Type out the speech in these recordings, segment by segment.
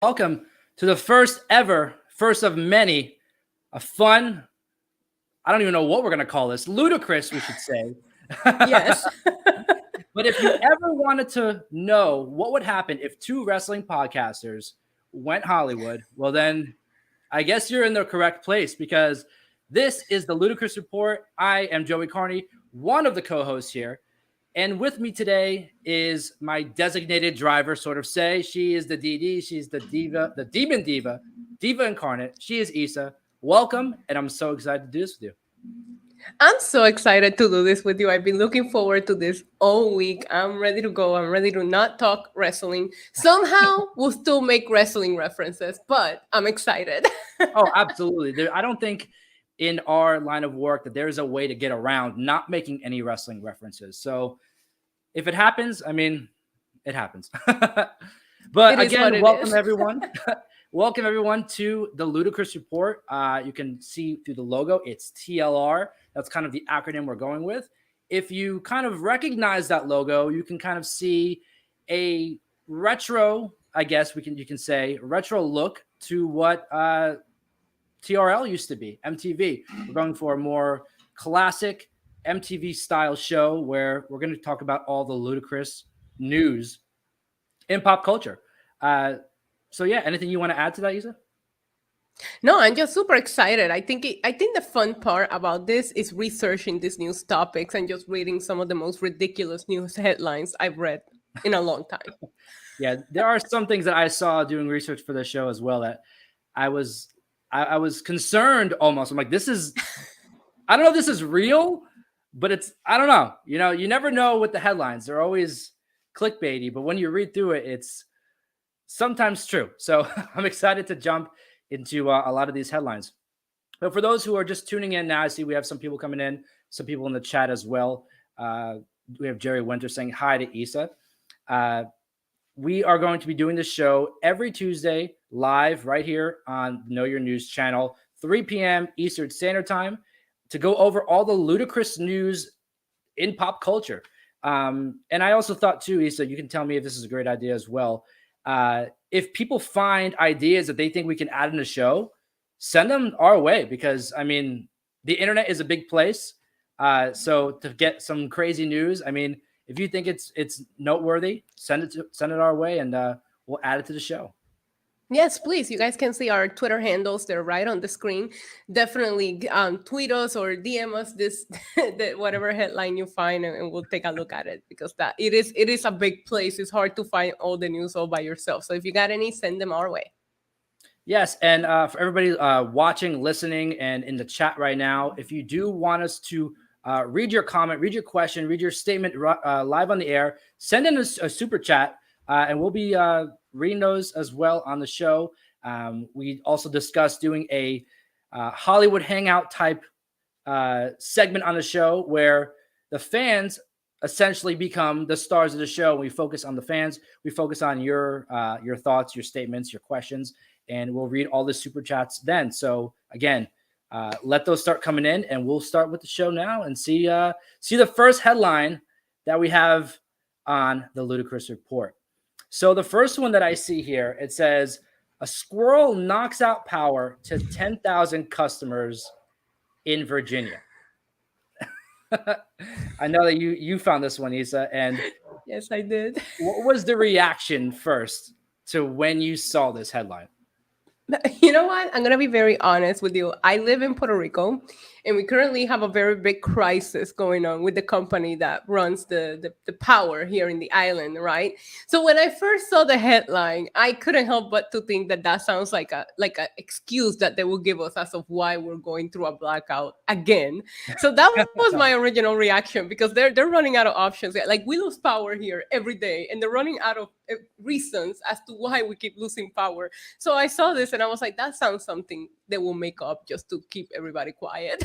welcome to the first ever, first of many, a fun, I don't even know what we're going to call this, ludicrous, we should say. Yes. But if you ever wanted to know what would happen if two wrestling podcasters went Hollywood, well, then I guess you're in the correct place because this is the Ludicrous Report. I am Joey Karni, one of the co hosts here. And with me today is my designated driver, sort of say. She is the DD. She's the diva, the demon diva, Diva Incarnate. She is Issa. Welcome, and I'm so excited to do this with you. I'm so excited to do this with you. I've been looking forward to this all week. I'm ready to go. I'm ready to not talk wrestling. Somehow we'll still make wrestling references, but I'm excited. Oh, absolutely. I don't think in our line of work that there's a way to get around not making any wrestling references. So if it happens, I mean, it happens. But It is again, what it welcome is. everyone. Welcome everyone to the Ludicrous Report. You can see through the logo, it's TLR. That's kind of the acronym we're going with. If you kind of recognize that logo, you can kind of see a retro, I guess you can say retro look to what TRL used to be, MTV. We're going for a more classic MTV style show where we're going to talk about all the ludicrous news in pop culture. So yeah, anything you want to add to that, Isa? No, I'm just super excited. I think the fun part about this is researching these news topics and just reading some of the most ridiculous news headlines I've read in a long time. Yeah, there are some things that I saw doing research for the show as well that I was I was concerned almost. I'm like, this is I don't know if this is real, but it's I don't know. You never know with the headlines. They're always clickbaity, but when you read through it, it's sometimes true. So I'm excited to jump into a lot of these headlines. But for those who are just tuning in now, I see we have some people coming in, some people in the chat as well. Uh, we have Jerry Winter saying hi to Issa. Uh, we are going to be doing this show every Tuesday live right here on Know Your News channel, 3 p.m. Eastern Standard Time, to go over all the ludicrous news in pop culture. And I also thought too, Issa, you can tell me if this is a great idea as well. If people find ideas that they think we can add in the show, send them our way because I mean the internet is a big place. So to get some crazy news, I mean, if you think it's noteworthy, send it our way, and we'll add it to the show. Yes, please. You guys can see our Twitter handles. They're right on the screen. Definitely tweet us or DM us this whatever headline you find, and we'll take a look at it because that it is a big place. It's hard to find all the news all by yourself. So if you got any, send them our way. Yes, and for everybody watching, listening, and in the chat right now, if you do want us to read your comment, read your question, read your statement live on the air, send in a super chat, and we'll be reading those as well on the show. We also discussed doing a Hollywood hangout type segment on the show where the fans essentially become the stars of the show. We focus on the fans. We focus on your thoughts, your statements, your questions, and we'll read all the super chats then. So again, let those start coming in, and we'll start with the show now and see the first headline that we have on the Ludicrous Report. So the first one that I see here, it says a squirrel knocks out power to 10,000 customers in Virginia. I know that you found this one, Issa, and Yes, I did. what was the reaction first to when you saw this headline? You know what? I'm gonna be very honest with you. I live in Puerto Rico, and we currently have a very big crisis going on with the company that runs the power here in the island, right? So when I first saw the headline, I couldn't help but to think that that sounds like a excuse that they will give us as of why we're going through a blackout again. So that was my original reaction because they're running out of options. Like we lose power here every day, and they're running out of reasons as to why we keep losing power. So I saw this and I was like, that sounds something they will make up just to keep everybody quiet.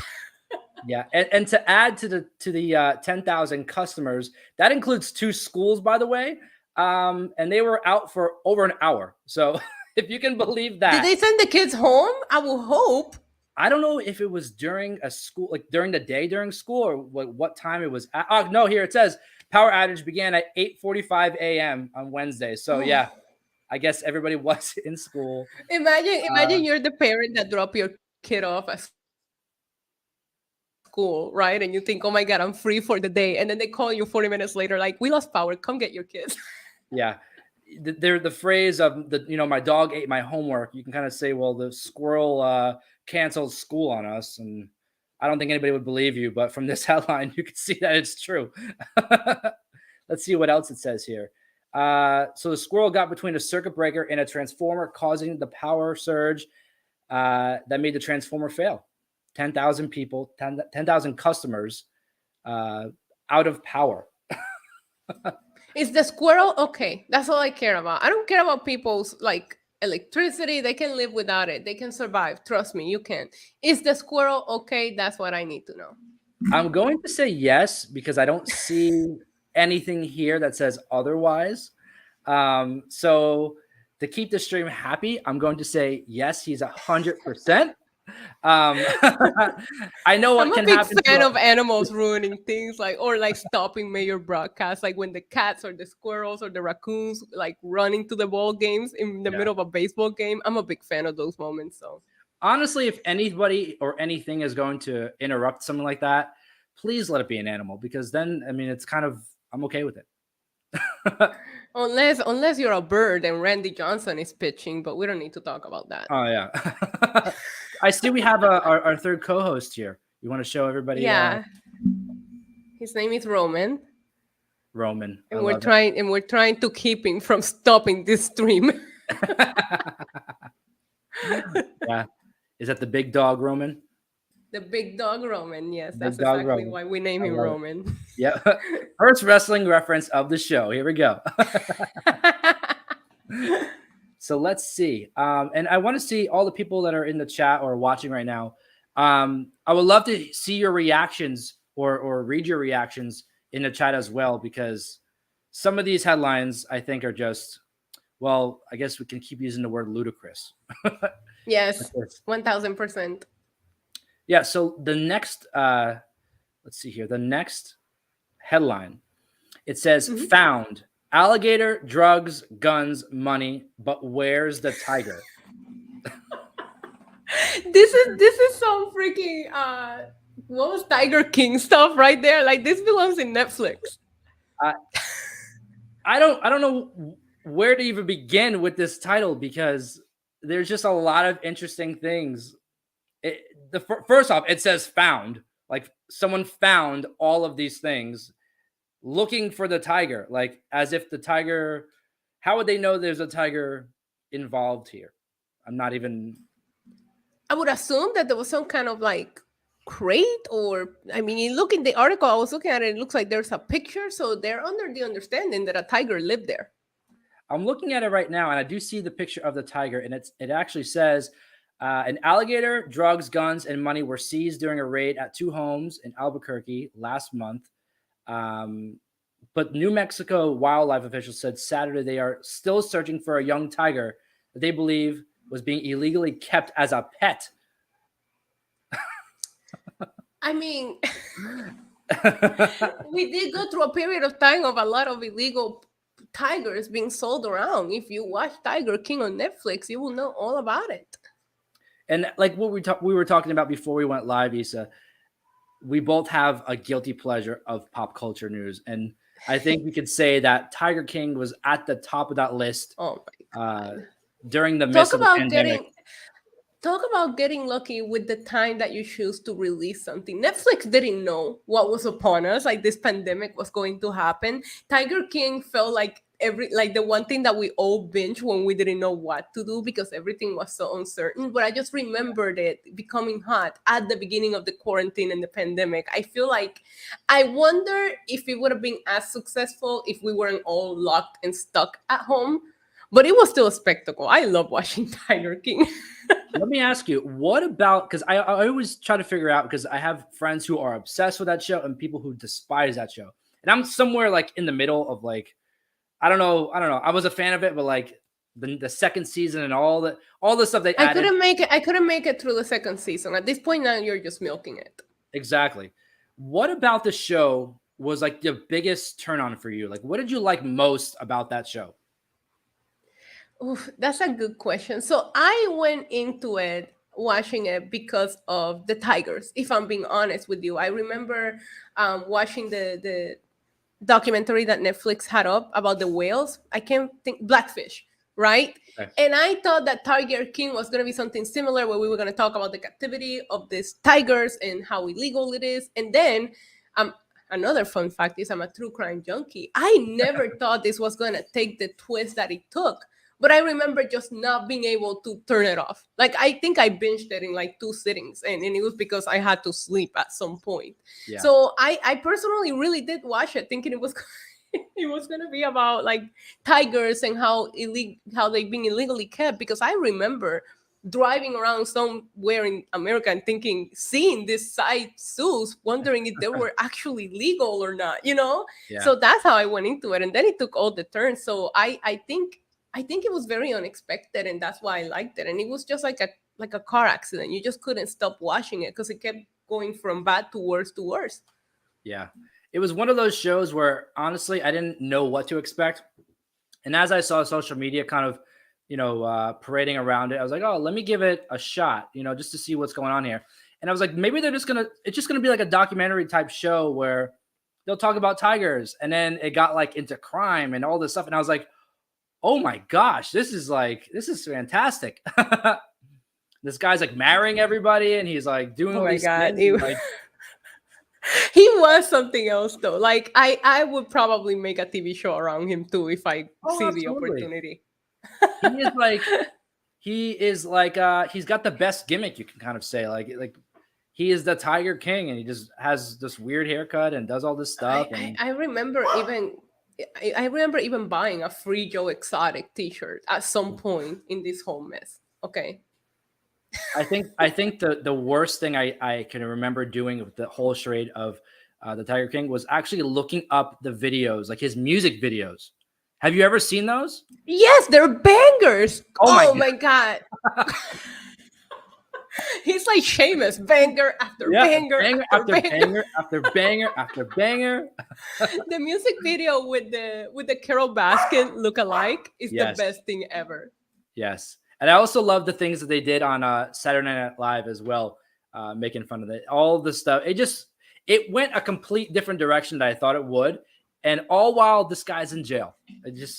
Yeah, and to add to the 10,000 customers, that includes two schools, by the way, and they were out for over an hour. So if you can believe Did that, they send the kids home? I will hope. I don't know if it was during a school, like during the day during school, or what time it was. Oh no, here it says power outage began at 8:45 a.m. on Wednesday. So yeah, I guess everybody was in school. Imagine you're the parent that drop your kid off at school, right? And you think, oh my God, I'm free for the day. And then they call you 40 minutes later, like, we lost power. Come get your kids. Yeah. They're the phrase of my dog ate my homework. You can kind of say, well, the squirrel canceled school on us. And I don't think anybody would believe you. But from this headline, you can see that it's true. Let's see what else it says here. So the squirrel got between a circuit breaker and a transformer, causing the power surge that made the transformer fail. 10,000 people, 10,000 customers out of power. Is the squirrel okay? That's all I care about. I don't care about people's like electricity. They can live without it. They can survive. Trust me, you can. Is the squirrel okay? That's what I need to know. I'm going to say yes because I don't see anything here that says otherwise. So to keep the stream happy, I'm going to say yes, he's 100%. I know what can happen. I'm a big fan of animals ruining things, or stopping major broadcasts, like when the cats or the squirrels or the raccoons like running to the ball games in the middle of a baseball game. I'm a big fan of those moments. So honestly, if anybody or anything is going to interrupt something like that, please let it be an animal, because then, I mean, it's kind of, I'm okay with it. Unless you're a bird and Randy Johnson is pitching, but we don't need to talk about that. Oh yeah. I see we have our third co-host here. You want to show everybody? Yeah. His name is Roman. Roman. And we're trying to keep him from stopping this stream. Yeah. Is that the big dog Roman? The big dog Roman, yes. That's exactly why we name him Roman. Yeah. First wrestling reference of the show. Here we go. So let's see. And I want to see all the people that are in the chat or watching right now. I would love to see your reactions or read your reactions in the chat as well, because some of these headlines I think are just, well, I guess we can keep using the word ludicrous. Yes, 1000%. Yeah, so the next, let's see here. The next headline, it says, found alligator, drugs, guns, money, but where's the tiger? This is some freaking what was Tiger King stuff right there? Like, this belongs in Netflix. I don't know where to even begin with this title, because there's just a lot of interesting things. First off, it says found, like someone found all of these things looking for the tiger, like as if the tiger, how would they know there's a tiger involved here? I would assume that there was some kind of like crate, or I mean, you look in the article I was looking at it looks like there's a picture, so they're under the understanding that a tiger lived there. I'm looking at it right now, and I do see the picture of the tiger, and it actually says an alligator, drugs, guns, and money were seized during a raid at 2 homes in Albuquerque last month. But New Mexico wildlife officials said Saturday they are still searching for a young tiger that they believe was being illegally kept as a pet. I mean, we did go through a period of time of a lot of illegal tigers being sold around. If you watch Tiger King on Netflix, you will know all about it. And like what we were talking about before we went live, Issa, we both have a guilty pleasure of pop culture news. And I think we could say that Tiger King was at the top of that list. Oh my God. During the midst of the pandemic. Talk about getting lucky with the time that you choose to release something. Netflix didn't know what was upon us, like this pandemic was going to happen. Tiger King felt like the one thing that we all binge when we didn't know what to do because everything was so uncertain. But I just remembered it becoming hot at the beginning of the quarantine and the pandemic. I wonder if it would have been as successful if we weren't all locked and stuck at home. But it was still a spectacle. I love watching Tiger King. Let me ask you, what about, because I always try to figure out, because I have friends who are obsessed with that show and people who despise that show. And I'm somewhere like in the middle of like, I don't know. I was a fan of it, but like the second season and all the stuff they added. I couldn't make it through the second season. At this point now, you're just milking it. Exactly. What about the show was like the biggest turn on for you? Like, what did you like most about that show? Oof, that's a good question. So I went into it watching it because of the tigers. If I'm being honest with you, I remember watching the documentary that Netflix had up about the whales. I can't think Blackfish, right? Okay. And I thought that Tiger King was going to be something similar, where we were going to talk about the captivity of these tigers and how illegal it is. And then, um, another fun fact is I'm a true crime junkie. I never thought this was going to take the twist that it took. But I remember just not being able to turn it off. Like, I think I binged it in like 2 sittings, and it was because I had to sleep at some point. Yeah. So I personally really did watch it thinking it was it was gonna be about like tigers and how they've been illegally kept, because I remember driving around somewhere in America and seeing these side zoos, wondering if they were actually legal or not, you know? Yeah. So that's how I went into it. And then it took all the turns. So I think it was very unexpected, and that's why I liked it. And it was just like a car accident. You just couldn't stop watching it because it kept going from bad to worse to worse. Yeah. It was one of those shows where honestly I didn't know what to expect. And as I saw social media kind of, parading around it, I was like, oh, let me give it a shot, just to see what's going on here. And I was like, maybe it's just going to be like a documentary type show where they'll talk about tigers. And then it got like into crime and all this stuff. And I was like, oh my gosh, this is fantastic. This guy's like marrying everybody and he's like doing Oh my God. like, he was something else though. Like I would probably make a TV show around him too if I see the opportunity. He is like he's got the best gimmick, you can kind of say. Like he is the Tiger King, and he just has this weird haircut and does all this stuff. I remember even buying a Free Joe Exotic t-shirt at some point in this whole mess. Okay. I think the worst thing I can remember doing with the whole charade of the Tiger King was actually looking up the videos, like his music videos. Have you ever seen those? Yes, they're bangers. Oh my God. He's like Sheamus, banger after banger after banger after banger after banger. The music video with the Carol Baskin look-alike is the best thing ever. Yes. And I also love the things that they did on Saturday Night Live as well, making fun of it. All the stuff. It went a complete different direction that I thought it would. And all while this guy's in jail. And then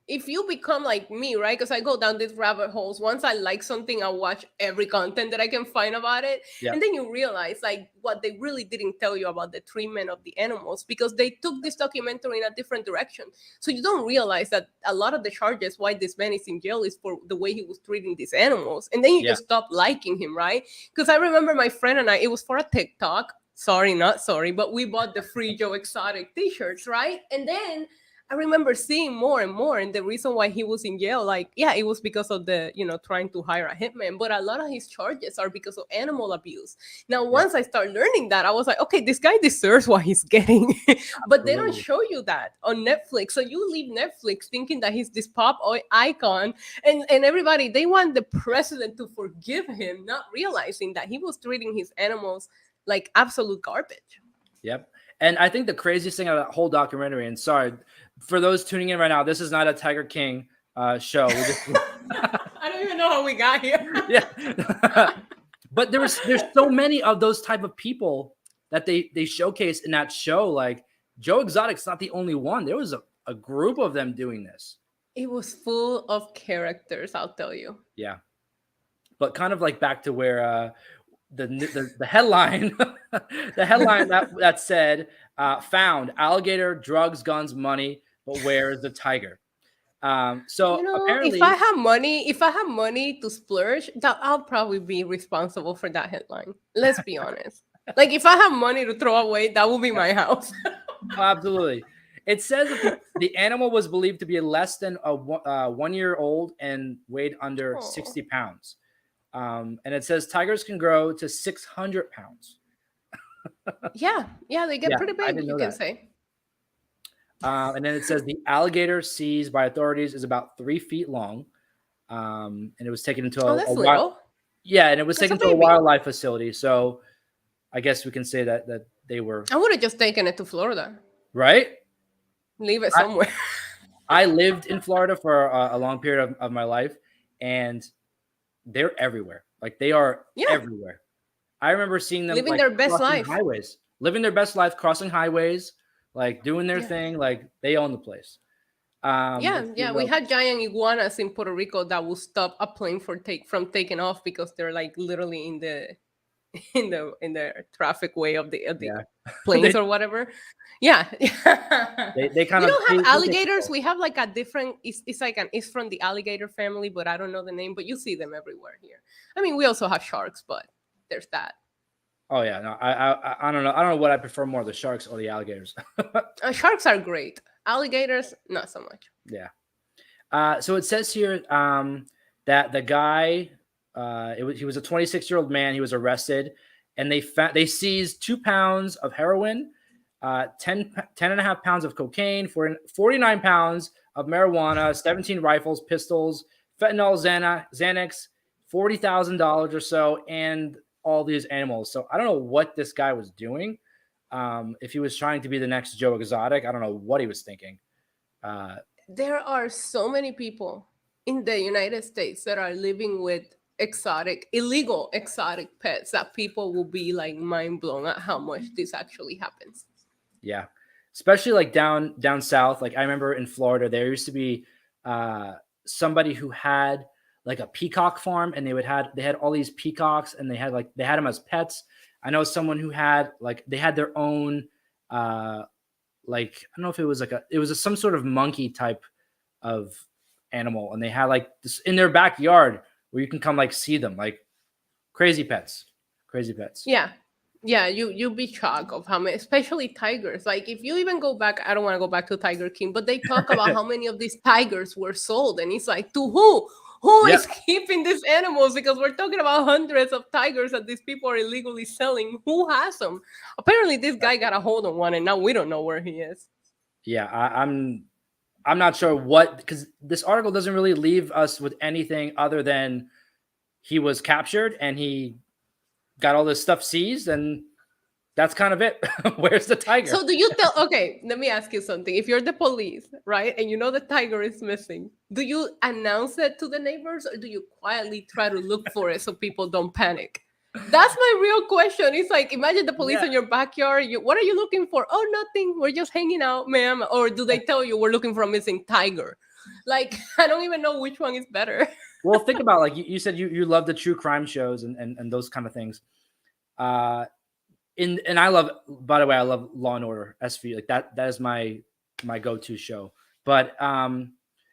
if you become like me, right? Because I go down these rabbit holes. Once I like something, I watch every content that I can find about it. Yeah. And then you realize like what they really didn't tell you about the treatment of the animals, because they took this documentary in a different direction. So you don't realize that a lot of the charges why this man is in jail is for the way he was treating these animals. And then you just stop liking him, right? Because I remember my friend and I, it was for a TikTok. Sorry, not sorry, but we bought the Free Joe Exotic t-shirts, right? And then I remember seeing more and more, and the reason why he was in jail, it was because of the, trying to hire a hitman, but a lot of his charges are because of animal abuse. Now, once I started learning that, I was like, okay, this guy deserves what he's getting, but they don't show you that on Netflix. So you leave Netflix thinking that he's this pop icon, and everybody, they want the president to forgive him, not realizing that he was treating his animals like absolute garbage. Yep. And I think the craziest thing of that whole documentary, and sorry, for those tuning in right now, this is not a Tiger King show. I don't even know how we got here. Yeah. But there's so many of those type of people that they showcase in that show. Like Joe Exotic's not the only one. There was a group of them doing this. It was full of characters, I'll tell you. Yeah. But kind of like back to where the headline the headline that said found alligator, drugs, guns, money, but where is the tiger? So apparently, if I have money to splurge, that I'll probably be responsible for that headline. Let's be honest. Like if I have money to throw away, that will be my house. Absolutely. It says that the animal was believed to be less than a 1 year old and weighed under 60 pounds. And it says tigers can grow to 600 pounds. yeah, they get pretty big, you can say. And then it says the alligator seized by authorities is about 3 feet long. And it was taken into and it was taken to a wildlife facility. So I guess we can say that they were. I would have just taken it to Florida. Right? Leave it somewhere. I lived in Florida for a long period of my life, and they're everywhere. Like they are Yeah, everywhere. I remember seeing them living like their best crossing life. highways, living their best life, crossing highways, like doing their Yeah. thing. Like they own the place. Yeah, Let's see yeah, what we else. had giant iguanas in Puerto Rico that will stop a plane from taking off because they're like literally in the in the traffic way of the Yeah, planes they, or whatever. Yeah. they kind We of don't have they take alligators. control. We have like a different. It's like it's from the alligator family, but I don't know the name. But you see them everywhere here. I mean, we also have sharks, but there's that. Oh yeah, no, I don't know. I don't know what I prefer more, the sharks or the alligators. Sharks are great. Alligators, not so much. Yeah. So it says here that the guy, he was a 26-year-old man. He was arrested, and they seized 2 pounds of heroin, 10 and a half pounds of cocaine, 49 pounds of marijuana, 17 rifles, pistols, fentanyl, Xanax, $40,000 or so, and all these animals. So I don't know what this guy was doing. If he was trying to be the next Joe Exotic, I don't know what he was thinking. Uh, There are so many people in the United States that are living with illegal exotic pets that people will be like mind blown at how much this actually happens. Yeah, especially like down south. Like I remember in Florida, there used to be uh, somebody who had like a peacock farm, and they had all these peacocks, and they had them as pets. I know someone who had like they had their own like I don't know if it was like some sort of monkey type of animal, and they had like this in their backyard where you can come like see them, like crazy pets, crazy pets. Yeah. Yeah, you'll be shocked of how many, especially tigers. Like if you even go back, I don't want to go back to Tiger King, but they talk about how many of these tigers were sold, and it's like to who? Who Yeah, is keeping these animals? Because we're talking about hundreds of tigers that these people are illegally selling. Who has them? Apparently, this guy got a hold on one, and now we don't know where he is. yeah. I'm not sure what, because this article doesn't really leave us with anything other than he was captured and he got all this stuff seized, and that's kind of it. Where's the tiger? So do you tell, okay, let me ask you something. If you're the police, right, and you know the tiger is missing, do you announce it to the neighbors or do you quietly try to look for it so people don't panic? That's my real question. It's like, imagine the police Yeah. in your backyard. What are you looking for? Oh, nothing. We're just hanging out, ma'am. Or do they tell you we're looking for a missing tiger? Like, I don't even know which one is better. Well, think about like you said you love the true crime shows and those kind of things. And I love, by the way, I love Law and Order SV. Like that is my go-to show. But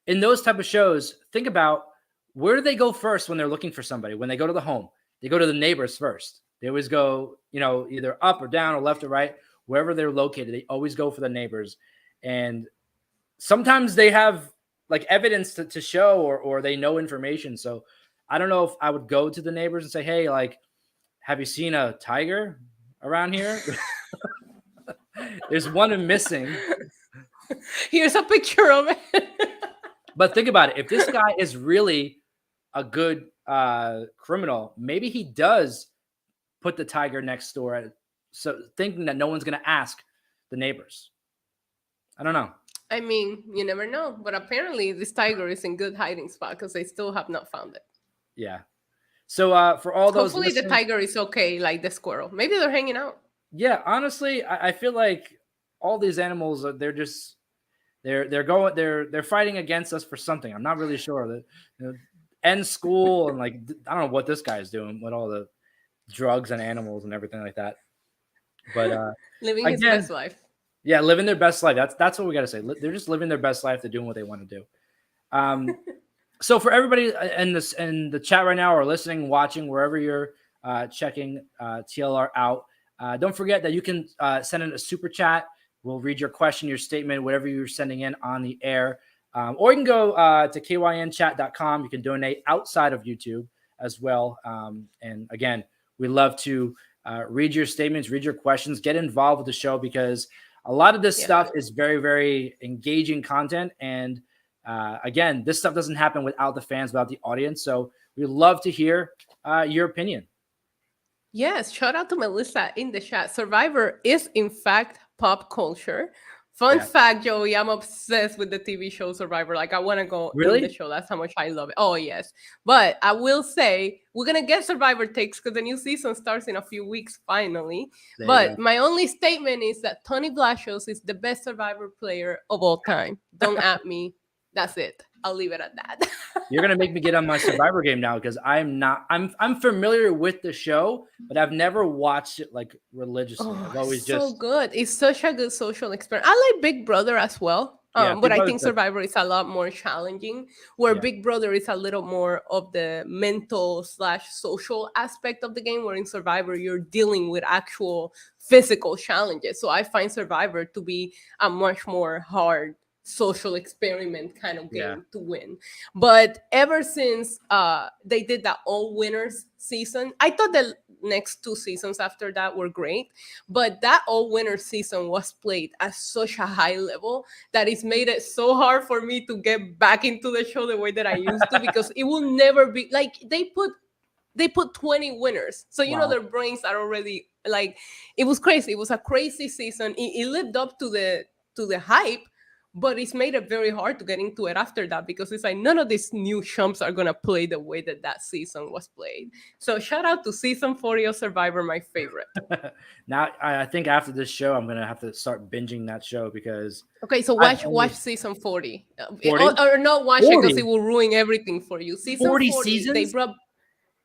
in those type of shows, think about where do they go first when they're looking for somebody? When they go to the home, they go to the neighbors first. They always go, either up or down or left or right, wherever they're located. They always go for the neighbors, and sometimes they have like evidence to show, or they know information. So I don't know if I would go to the neighbors and say, hey, like, have you seen a tiger around here? There's one missing. Here's a picture of it. But think about it. If this guy is really a good criminal, maybe he does put the tiger next door, so thinking that no one's going to ask the neighbors. I don't know. I mean, you never know. But apparently, this tiger is in good hiding spot because they still have not found it. Yeah. So for all those, hopefully the tiger is okay, like the squirrel. Maybe they're hanging out. Yeah, honestly, I feel like all these animals they're just they're fighting against us for something. I'm not really sure that end school and like I don't know what this guy is doing with all the drugs and animals and everything like that. But living his best life. Yeah, living their best life. That's what we got to say. They're just living their best life. They're doing what they want to do. So for everybody in the chat right now, or listening, watching, wherever you're checking TLR out, don't forget that you can send in a super chat. We'll read your question, your statement, whatever you're sending in on the air. Or you can go to kynchat.com. You can donate outside of YouTube as well. And again, we love to read your statements, read your questions, get involved with the show, because a lot of this stuff is very, very engaging content. And again, this stuff doesn't happen without the fans, without the audience. So we love to hear your opinion. Yes, shout out to Melissa in the chat. Survivor is in fact pop culture. Fun fact, Joey, I'm obsessed with the TV show Survivor. Like, I want to go in the Really? show. That's how much I love it. Oh, yes. But I will say, we're going to get Survivor takes because the new season starts in a few weeks, finally. There you But go. my only statement is that Tony Vlasios is the best Survivor player of all time. Don't at me. That's it. I'll leave it at that. You're gonna make me get on my Survivor game now because I'm not. I'm familiar with the show, but I've never watched it like religiously. I've always so just good. It's such a good social experience. I like Big Brother as well. Yeah, But Big I Brother's think good. Survivor is a lot more challenging, where Yeah. Big Brother is a little more of the mental / social aspect of the game, where in Survivor you're dealing with actual physical challenges. So I find Survivor to be a much more hard social experiment kind of game Yeah. to win. But ever since they did that all winners season, I thought the next two seasons after that were great, but that all winners season was played at such a high level that it's made it so hard for me to get back into the show the way that I used to, because it will never be like they put 20 winners, so you know Wow. their brains are already like, it was crazy. It was a crazy season. It lived up to the hype, but it's made it very hard to get into it after that, because it's like none of these new chumps are gonna play the way that season was played. So shout out to season 40 of Survivor, my favorite. Now I think after this show, I'm gonna have to start binging that show because Okay, so I've watch only season 40. 40? Or not watch it because 40? it will ruin everything for you. Season 40 40, they seasons? brought.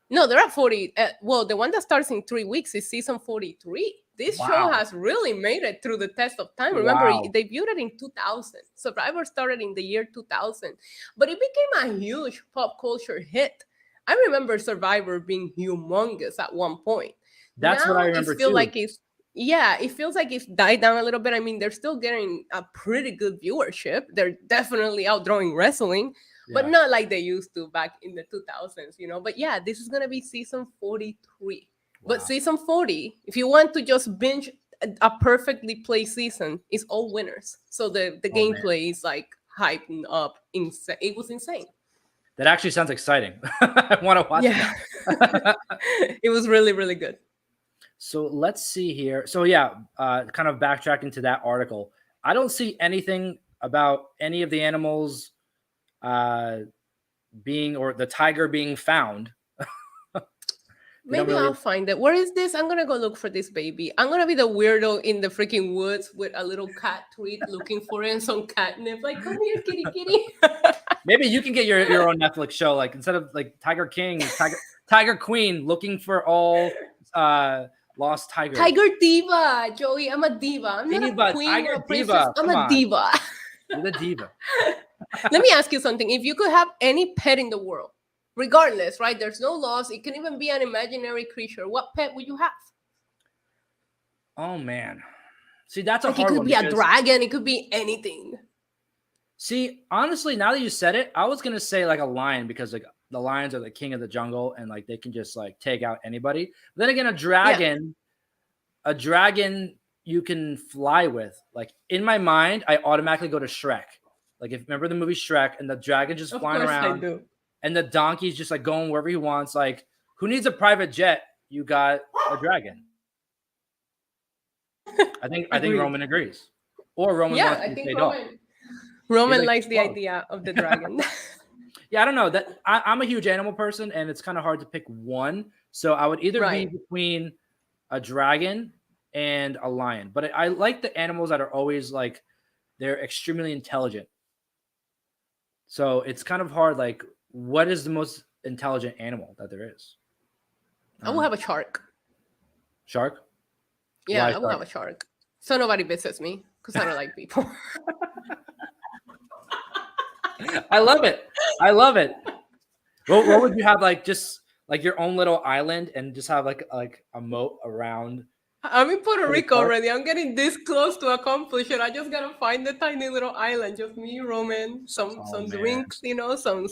No, there are 40. Well, the one that starts in 3 weeks is season 43. This show Wow. has really made it through the test of time. Remember, Wow. it debuted in 2000. Survivor started in the year 2000, but it became a huge pop culture hit. I remember Survivor being humongous at one point. That's what I remember it feels too. like it feels like it's died down a little bit. I mean, they're still getting a pretty good viewership. They're definitely outdrawing wrestling, but Yeah. not like they used to back in the 2000s, But yeah, this is gonna be season 43. But Wow. season 40, if you want to just binge a perfectly played season, is all winners. So the Oh, man. gameplay is like hyping up. It was insane. That actually sounds exciting. I want to watch Yeah, that. it was really, really good. So let's see here. So yeah, kind of backtracking to that article. I don't see anything about any of the animals being, or the tiger being found. Maybe I'll find it. Where is this? I'm gonna go look for this baby. I'm gonna be the weirdo in the freaking woods with a little cat treat looking for it and some catnip. Like, come here, kitty, kitty. Maybe you can get your own Netflix show, like instead of like Tiger King, Tiger Queen, looking for all lost tigers. Tiger Diva, Joey. I'm a diva. I'm not Diva, a queen Tiger or a princess. Diva. I'm Come a on. diva. You're the diva. Let me ask you something. If you could have any pet in the world, regardless, right? There's no laws. It can even be an imaginary creature. What pet would you have? Oh man. See, that's a Like, it hard could one. be a dragon. It could be anything. See, honestly, now that you said it, I was gonna say like a lion, because like the lions are the king of the jungle and like they can just like take out anybody. But then again, a dragon you can fly with. Like in my mind, I automatically go to Shrek. Like if remember the movie Shrek, and the dragon just flying around, I do. and the donkey's just like going wherever he wants. Like, who needs a private jet? You got a dragon. I think Roman agrees. Or Roman wants to be paid off. Roman likes the idea of the dragon. Yeah, I don't know. That I'm a huge animal person, and it's kind of hard to pick one. So I would either be between a dragon and a lion. But I like the animals that are always like, they're extremely intelligent. So it's kind of hard. Like, what is the most intelligent animal that there is? I will have a shark. Shark? Yeah, I will have a shark. So nobody visits me because I don't like people. I love it. I love it. What would you have, like just like your own little island and just have like a moat around? I'm in Puerto Rico already. I'm getting this close to accomplish it. I just gotta find the tiny little island, just me, Roman, some drinks, some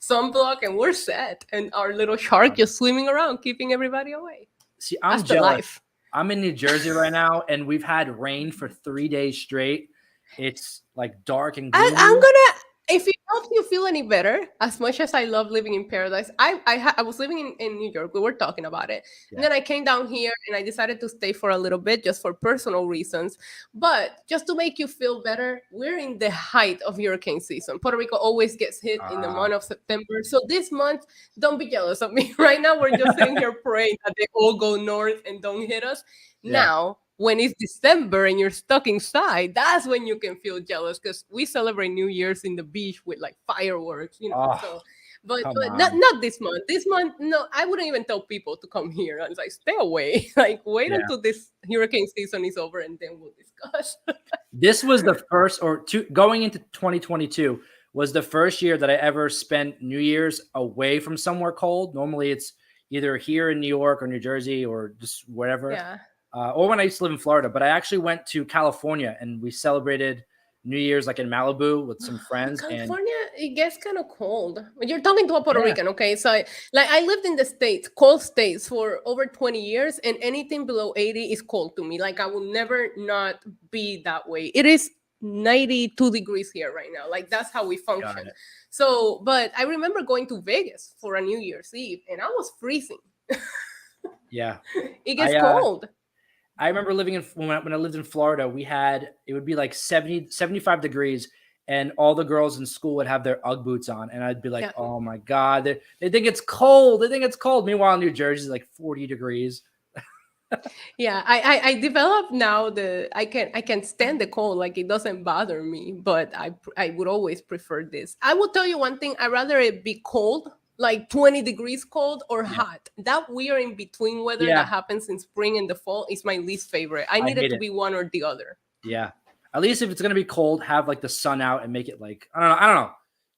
sunblock, and we're set. And our little shark just swimming around, keeping everybody away. See, I'm jealous. I'm in New Jersey right now, and we've had rain for 3 days straight. It's like dark and gloomy. If it helps you feel any better, as much as I love living in paradise, I was living in New York. We were talking about it, and Yeah. then I came down here and I decided to stay for a little bit just for personal reasons. But just to make you feel better, we're in the height of hurricane season. Puerto Rico always gets hit in the Uh, month of September, so this month, don't be jealous of me. Right now, we're just sitting here praying that they all go north and don't hit us. yeah. Now, when it's December and you're stuck inside, that's when you can feel jealous because we celebrate New Year's in the beach with like fireworks, you know. Oh, So, but come but not on. not this month. This month, no, I wouldn't even tell people to come here. I was like, stay away. Like, wait Yeah. until this hurricane season is over and then we'll discuss. This was the first, or two, going into 2022 was the first year that I ever spent New Year's away from somewhere cold. Normally, it's either here in New York or New Jersey or just wherever, Yeah. or when I used to live in Florida. But I actually went to California and we celebrated New Year's like in Malibu with some friends. And California, it gets kind of cold. When you're talking to a Puerto yeah, Rican, okay? So, like, I lived in the States, cold states, for over 20 years, and anything below 80 is cold to me. Like, I will never not be that way. It is 92 degrees here right now. Like, that's how we got function. it. So, but I remember going to Vegas for a New Year's Eve, and I was freezing. Yeah. It gets I cold. I remember living in when I lived in Florida, it would be like 70, 75 degrees, and all the girls in school would have their UGG boots on, and I'd be like, Yeah. "Oh my god, they think it's cold. They think it's cold." Meanwhile, New Jersey is like 40 degrees. Yeah, I developed now I can stand the cold, like it doesn't bother me, but I would always prefer this. I will tell you one thing, I'd rather it be cold, like 20 degrees cold, or Yeah, hot. That weird in between weather yeah, that happens in spring and the fall is my least favorite. I I need it hate to it. be one or the other. Yeah, at least if it's gonna be cold, have like the sun out and make it like I don't know,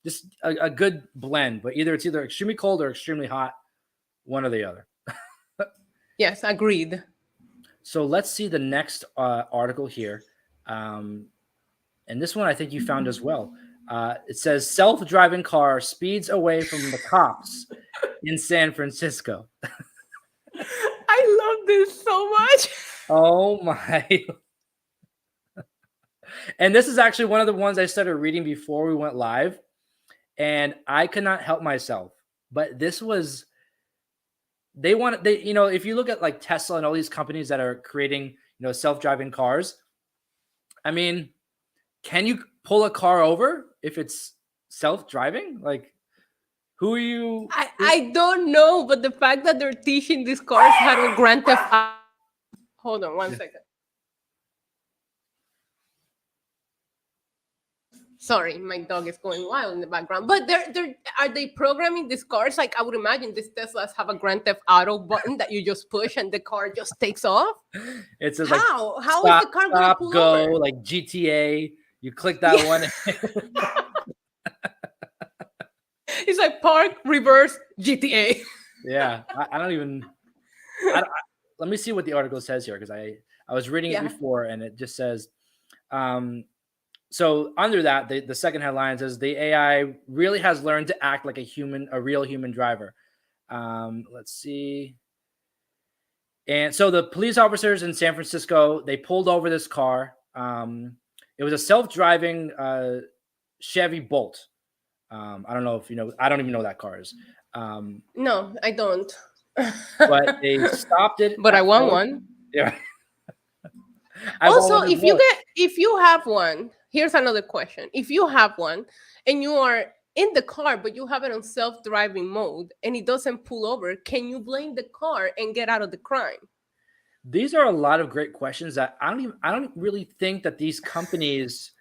just a good blend. But it's either extremely cold or extremely hot, one or the other. Yes, agreed. So let's see the next article here. Um, and this one I think you found as well. It says self-driving car speeds away from the cops in San Francisco. I love this so much. Oh my. And this is actually one of the ones I started reading before we went live, and I could not help myself. But this was if you look at like Tesla and all these companies that are creating, self-driving cars, I mean, can you pull a car over if it's self-driving? Like, who are you? I don't know, but the fact that they're teaching these cars how to Grand Theft Auto. Hold on one second. Sorry, my dog is going wild in the background. But are they programming these cars? Like, I would imagine these Teslas have a Grand Theft Auto button that you just push and the car just takes off. It says like How is the car gonna stop, pull go, over? like GTA. You click that one. It's like park, reverse, GTA. Yeah, I don't even. Let me see what the article says here, because I was reading it Yeah. before, and it just says, so under that, the second headline says the AI really has learned to act like a real human driver. Let's see. And so the police officers in San Francisco, they pulled over this car. It was a self-driving Chevy Bolt. I don't know if you know. I don't even know what that car is. No, I don't. But they stopped it. But I want one. Yeah. Also, if you have one, here's another question. If you have one and you are in the car, but you have it on self-driving mode and it doesn't pull over, can you blame the car and get out of the crime? These are a lot of great questions that I don't really think that these companies,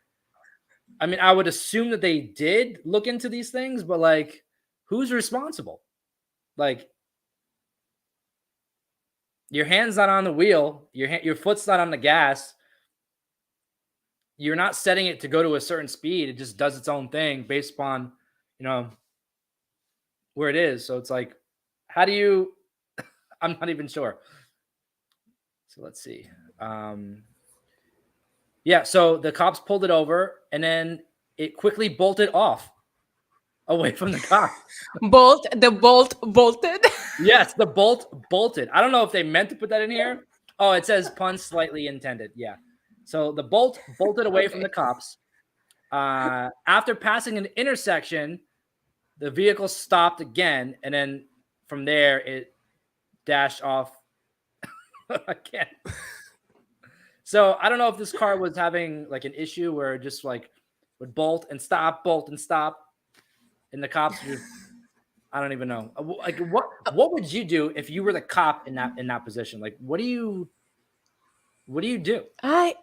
I mean, I would assume that they did look into these things, but like, who's responsible? Like, your hand's not on the wheel, your foot's not on the gas. You're not setting it to go to a certain speed. It just does its own thing based upon, where it is. So it's like, how do you? I'm not even sure. So let's see. Yeah, so the cops pulled it over, and then it quickly bolted off away from the cop. The bolt bolted. Yes, the bolt bolted. I don't know if they meant to put that in here. Oh, it says pun slightly intended. Yeah. So the bolt bolted away from the cops, After passing an intersection, the vehicle stopped again, and then from there it dashed off again. So I don't know if this car was having like an issue where it just like would bolt and stop, and the cops just, I don't even know. Like what would you do if you were the cop in that position? Like what do you do? I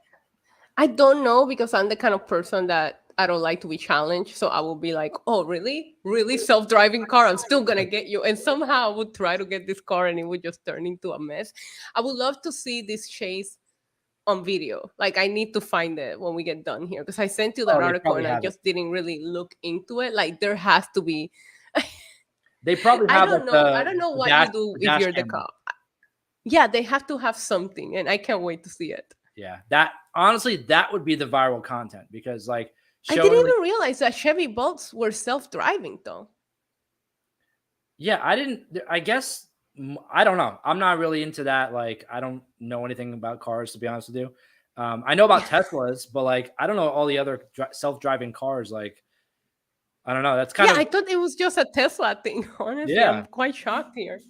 don't know, because I'm the kind of person that I don't like to be challenged. So I will be like, oh, really? Really? Self-driving car? I'm still going to get you. And somehow I would try to get this car and it would just turn into a mess. I would love to see this chase on video. Like, I need to find it when we get done here, because I sent you that article and I just didn't really look into it. Like, there has to be. They probably have. I don't know what you do if you're the cop. Yeah, they have to have something, and I can't wait to see it. Yeah, that honestly, that would be the viral content, because like I didn't even realize that Chevy Bolts were self-driving though. Yeah, I guess I don't know. I'm not really into that. Like, I don't know anything about cars, to be honest with you. I know about Teslas, but like I don't know all the other self-driving cars. Like, I don't know. That's kind of. I thought it was just a Tesla thing. Honestly, yeah. I'm quite shocked here.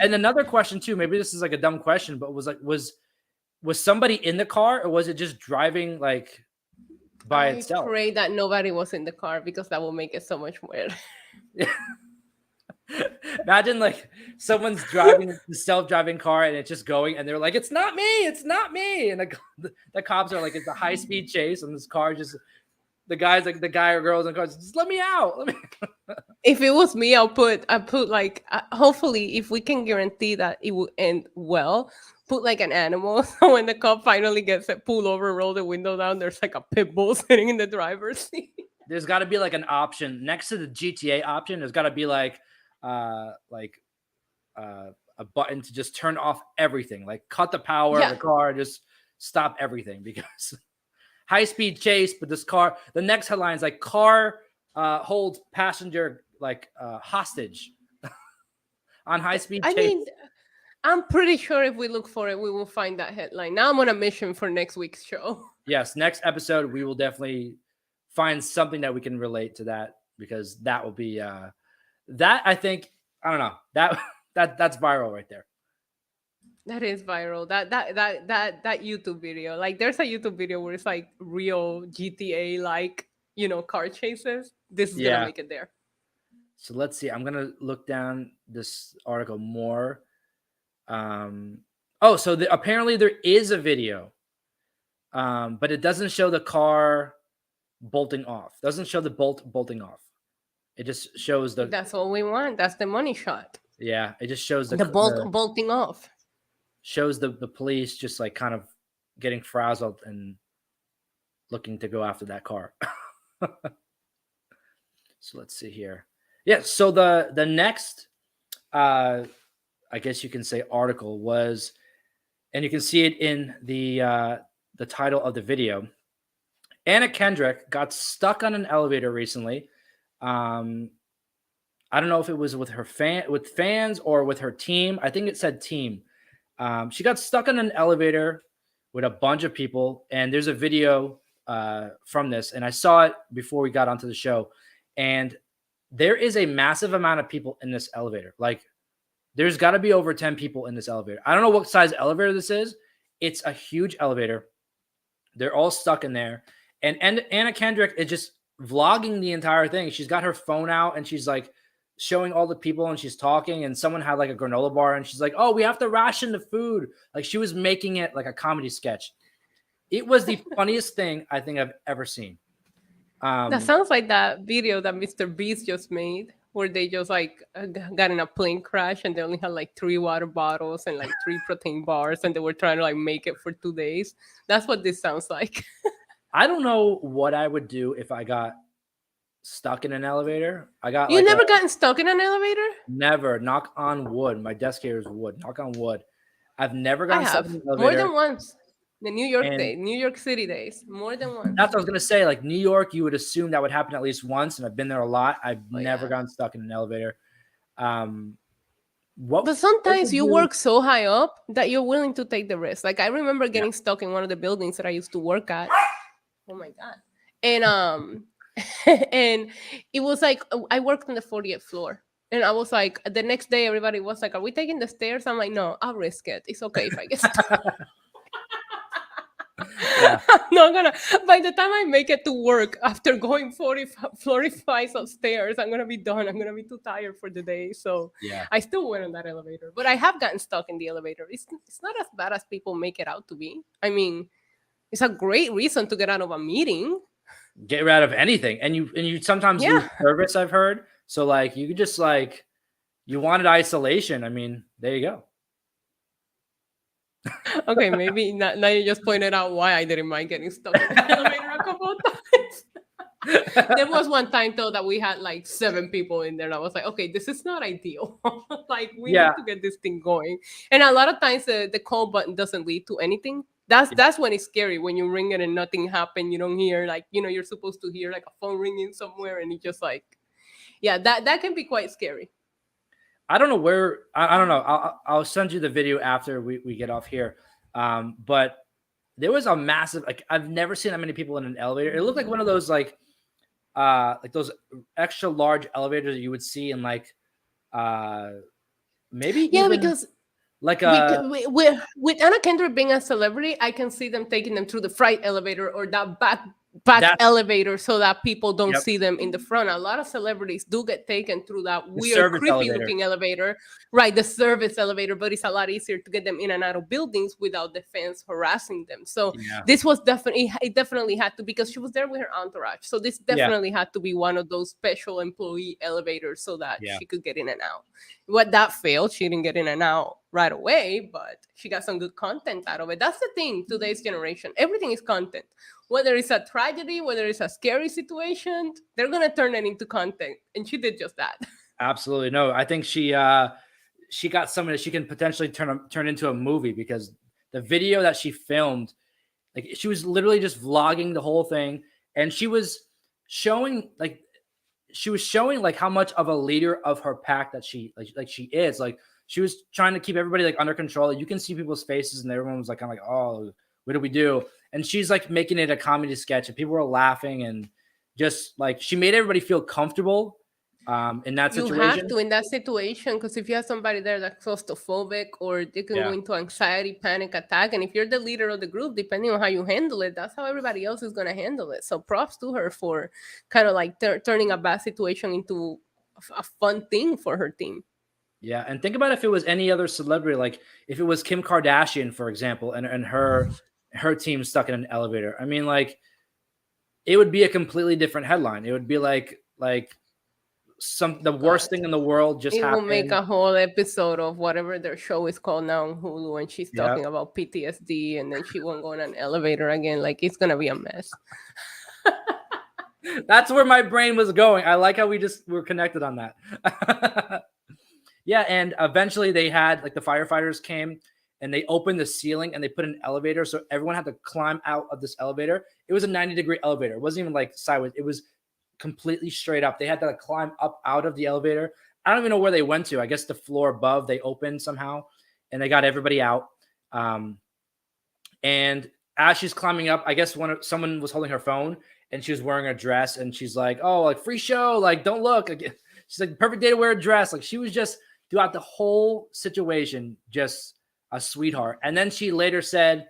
And another question too. Maybe this is like a dumb question, but was somebody in the car, or was it just driving like by itself? I pray that nobody was in the car, because that will make it so much weird. Imagine like someone's driving the self-driving car and it's just going, and they're like, "It's not me, and the cops are like, it's a high-speed chase, and this car just, the guy or girls in cars, just let me out. If it was me, I'll put like, hopefully, if we can guarantee that it will end well, put like an animal. So when the cop finally gets it, pull over, roll the window down, there's like a pit bull sitting in the driver's seat. There's got to be like an option next to the GTA option. There's got to be like a button to just turn off everything, like cut the power of the car, just stop everything, because high-speed chase. But this car, the next headline is like, car holds passenger like hostage on high-speed chase. I mean, I'm pretty sure if we look for it, we will find that headline. Now I'm on a mission for next week's show. Yes, next episode we will definitely find something that we can relate to that, because that will be that, I think, I don't know, that's viral right there. That is viral. That YouTube video. Like, there's a YouTube video where it's like real GTA like, car chases. This is gonna make it there. So let's see. I'm gonna look down this article more. So apparently there is a video, but it doesn't show the car bolting off. Doesn't show the bolting off. It just shows the. That's all we want. That's the money shot. Yeah, it just shows the bolting off. Shows the police just like kind of getting frazzled and looking to go after that car. So let's see here. Yeah. So the next, I guess you can say, article was, and you can see it in the title of the video. Anna Kendrick got stuck on an elevator recently. I don't know if it was with fans or with her team. I think it said team. She got stuck on an elevator with a bunch of people, and there's a video from this, and I saw it before we got onto the show, and there is a massive amount of people in this elevator. Like, there's got to be over 10 people in this elevator. I don't know what size elevator this is. It's a huge elevator. They're all stuck in there. And Anna Kendrick is just vlogging the entire thing. She's got her phone out and she's like showing all the people, and she's talking, and someone had like a granola bar and she's like, "Oh, we have to ration the food." Like, she was making it like a comedy sketch. It was the funniest thing I think I've ever seen. That sounds like that video that Mr. Beast just made, where they just like got in a plane crash and they only had like 3 water bottles and like 3 protein bars, and they were trying to like make it for 2 days. That's what this sounds like. I don't know what I would do if I got stuck in an elevator. You never gotten stuck in an elevator? Never. Knock on wood. My desk here is wood. Knock on wood. I've never gotten stuck in an elevator. More than once. The New York City days. More than once. That's what I was gonna say. Like, New York, you would assume that would happen at least once, and I've been there a lot. I've never gotten stuck in an elevator. But sometimes you work so high up that you're willing to take the risk. Like, I remember getting stuck in one of the buildings that I used to work at. Oh my God. and and it was like I worked on the 40th floor. And I was like, the next day, everybody was like, "Are we taking the stairs?" I'm like, "No, I'll risk it. It's okay if I get stuck." Yeah. I'm not gonna. By the time I make it to work after going 40 flights of stairs, I'm gonna be done. I'm gonna be too tired for the day. So Yeah. I still went on that elevator, but I have gotten stuck in the elevator. It's not as bad as people make it out to be. I mean, it's a great reason to get out of a meeting. Get rid of anything. And you sometimes lose Yeah. service, I've heard. So like you could just like you wanted isolation. I mean, there you go. Okay, maybe now you just pointed out why I didn't mind getting stuck in the elevator a couple of times. There was one time though that we had like 7 people in there, and I was like, okay, this is not ideal. Like we Yeah. need to get this thing going. And a lot of times the call button doesn't lead to anything. That's when it's scary, when you ring it and nothing happened. You don't hear, like, you're supposed to hear like a phone ringing somewhere, and it's just like, yeah, that can be quite scary. I don't know where. I don't know. I'll send you the video after we get off here. But there was a massive, like, I've never seen that many people in an elevator. It looked like one of those like those extra large elevators that you would see in like maybe Yeah, even because like with Anna Kendrick being a celebrity, I can see them taking them through the freight elevator or that back that elevator so that people don't yep, see them in the front. A lot of celebrities do get taken through that the weird, service creepy elevator. looking elevator, right? The service elevator, but it's a lot easier to get them in and out of buildings without the fans harassing them. So Yeah. this was definitely had to, because she was there with her entourage. So this definitely had to be one of those special employee elevators so that Yeah. she could get in and out. What that failed, she didn't get in and out right away, but she got some good content out of it. That's the thing, today's generation. Everything is content. Whether it's a tragedy, whether it's a scary situation, they're gonna turn it into content. And she did just that. Absolutely. No, I think she got something that she can potentially turn into a movie, because the video that she filmed, like she was literally just vlogging the whole thing, and she was showing like how much of a leader of her pack that she like she is. Like she was trying to keep everybody like under control. You can see people's faces, and everyone was like kind of like, oh, what do we do? And she's like making it a comedy sketch, and people were laughing, and just like she made everybody feel comfortable in that You situation. have to in that situation, because if you have somebody there that's claustrophobic, or they can go into anxiety, panic attack, and if you're the leader of the group, depending on how you handle it, that's how everybody else is going to handle it. So props to her for kind of like turning a bad situation into a fun thing for her team. Yeah, and think about if it was any other celebrity, like if it was Kim Kardashian, for example, and her team stuck in an elevator. I mean, like it would be a completely different headline. It would be like the worst thing in the world just happened. It will make a whole episode of whatever their show is called now on Hulu, and she's talking about PTSD, and then she won't go in an elevator again. Like, it's gonna be a mess. That's where my brain was going. I like how we just were connected on that. Yeah, and eventually they had like the firefighters came and they opened the ceiling and they put an elevator, so everyone had to climb out of this elevator. It was a 90-degree elevator. It wasn't even like sideways. It was completely straight up. They had to like climb up out of the elevator. I don't even know where they went to. I guess the floor above they opened somehow, and they got everybody out. And as she's climbing up, I guess someone was holding her phone, and she was wearing a dress, and she's like, "Oh, like free show, like don't look." She's like, "Perfect day to wear a dress." Like she was just throughout the whole situation, just a sweetheart. And then she later said,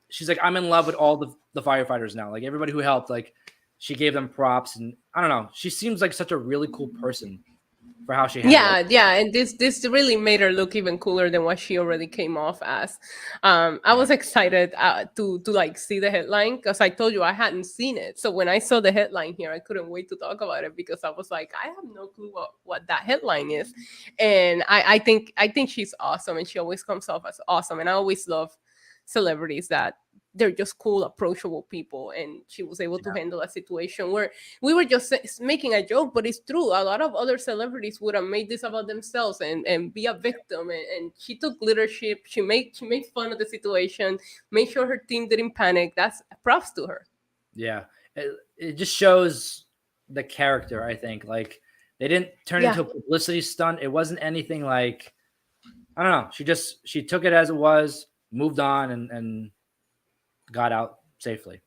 she's like, "I'm in love with all the firefighters now. Like everybody who helped, like she gave them props." And I don't know, she seems like such a really cool person for how she handled it. Yeah, and this really made her look even cooler than what she already came off as. I was excited to like see the headline, because I told you I hadn't seen it. So when I saw the headline here, I couldn't wait to talk about it, because I was like, I have no clue what that headline is. And I think she's awesome, and she always comes off as awesome. And I always love celebrities that they're just cool, approachable people. And she was able to handle a situation where we were just making a joke, but it's true. A lot of other celebrities would have made this about themselves and be a victim. And she took leadership. She made fun of the situation, made sure her team didn't panic. That's props to her. Yeah, it just shows the character. I think like they didn't turn into a publicity stunt. It wasn't anything like, I don't know. She took it as it was, moved on, and got out safely.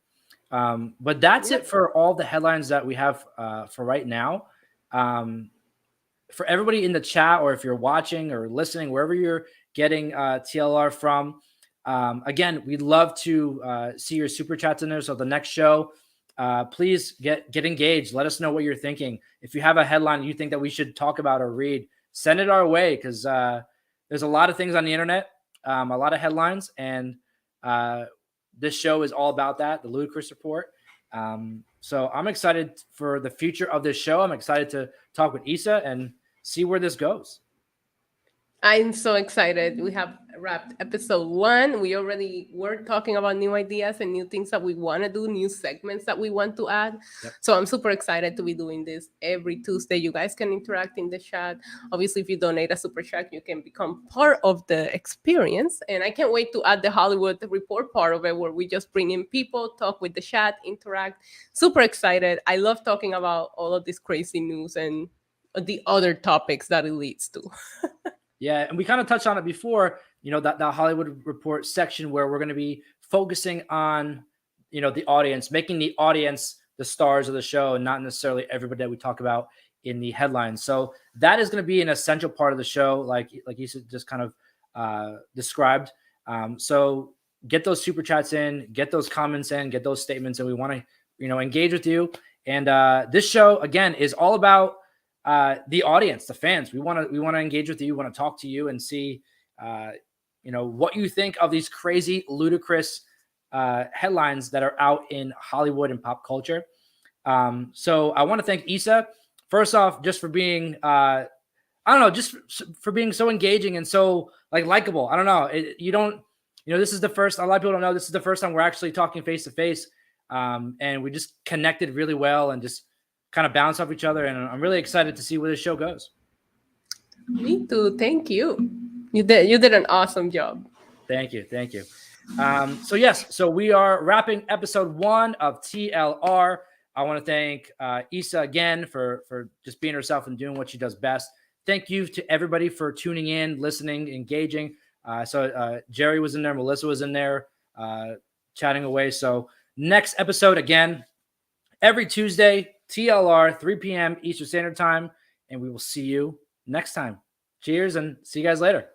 But that's it for all the headlines that we have for right now. For everybody in the chat, or if you're watching or listening, wherever you're getting TLR from, again, we'd love to see your super chats in there. So the next show, please get engaged. Let us know what you're thinking. If you have a headline you think that we should talk about or read, send it our way, because there's a lot of things on the internet, a lot of headlines, and this show is all about that, the Ludicrous Report. So I'm excited for the future of this show. I'm excited to talk with Issa and see where this goes. I'm so excited. We have wrapped episode 1. We already were talking about new ideas and new things that we want to do, new segments that we want to add. Yep. So I'm super excited to be doing this every Tuesday. You guys can interact in the chat. Obviously, if you donate a super chat, you can become part of the experience. And I can't wait to add the Hollywood Report part of it, where we just bring in people, talk with the chat, interact. Super excited. I love talking about all of this crazy news and the other topics that it leads to. Yeah, and we kind of touched on it before, that Hollywood Report section where we're going to be focusing on, the audience, making the audience the stars of the show, and not necessarily everybody that we talk about in the headlines. So that is going to be an essential part of the show, like you just kind of described. So get those super chats in, get those comments in, get those statements, and we want to, engage with you. And this show, again, is all about the audience, the fans. We want to engage with you. We want to talk to you and see, what you think of these crazy, ludicrous headlines that are out in Hollywood and pop culture. So I want to thank Issa, first off, just for being, just for being so engaging and so likable. I don't know. This is the first, a lot of people don't know, this is the first time we're actually talking face to face. And we just connected really well and just kind of bounce off each other, and I'm really excited to see where this show goes. Me too. Thank you. You did an awesome job. Thank you. So we are wrapping episode 1 of TLR. I want to thank Issa again for just being herself and doing what she does best. Thank you to everybody for tuning in, listening, engaging. So Jerry was in there, Melissa was in there, chatting away. So next episode, again, every Tuesday, TLR, 3 p.m. Eastern Standard Time, and we will see you next time. Cheers, and see you guys later.